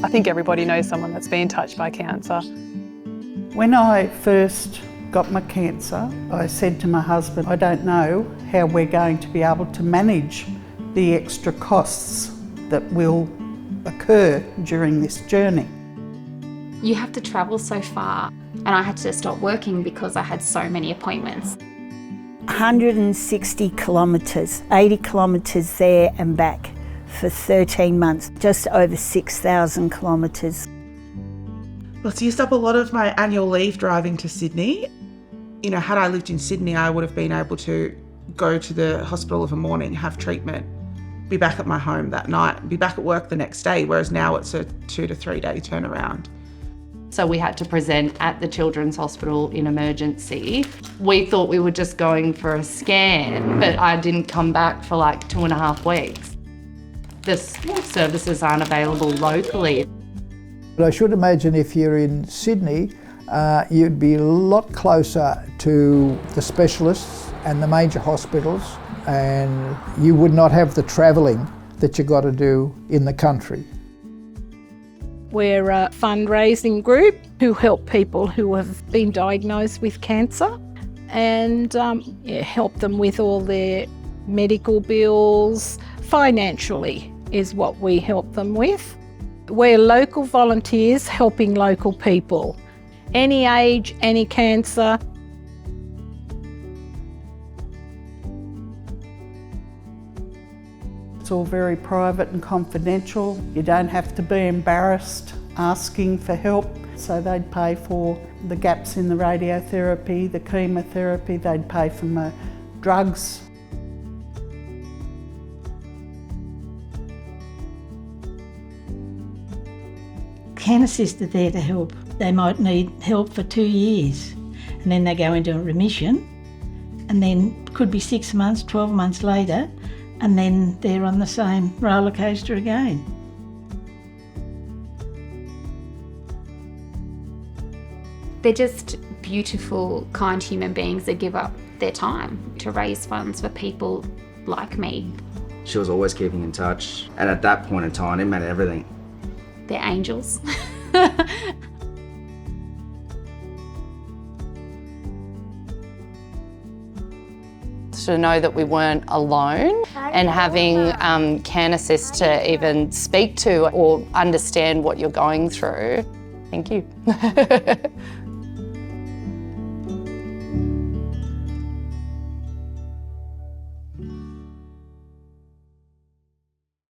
I think everybody knows someone that's been touched by cancer. When I first got my cancer, I said to my husband, I don't know how we're going to be able to manage the extra costs that will occur during this journey. You have to travel so far, and I had to stop working because I had so many appointments. 160 kilometres, 80 kilometres there and back for 13 months, just over 6,000 kilometres. Well, it's used up a lot of my annual leave driving to Sydney. You know, had I lived in Sydney, I would have been able to go to the hospital of a morning, have treatment, be back at my home that night, be back at work the next day, whereas now it's a 2 to 3 day turnaround. So we had to present at the Children's Hospital in emergency. We thought we were just going for a scan, but I didn't come back for like 2.5 weeks. The services aren't available locally. But I should imagine if you're in Sydney, you'd be a lot closer to the specialists and the major hospitals, and you would not have the travelling that you've got to do in the country. We're a fundraising group who help people who have been diagnosed with cancer and help them with all their medical bills. Financially is what we help them with. We're local volunteers helping local people. Any age, any cancer. It's all very private and confidential. You don't have to be embarrassed asking for help. So they'd pay for the gaps in the radiotherapy, the chemotherapy, they'd pay for my drugs. Can Assist are there to help. They might need help for 2 years and then they go into a remission, and then could be 6 months, 12 months later, and then they're on the same roller coaster again. They're just beautiful, kind human beings that give up their time to raise funds for people like me. She was always keeping in touch, and at that point in time, it meant everything. They're angels. To know that we weren't alone and having Can Assist to even speak to or understand what you're going through. Thank you.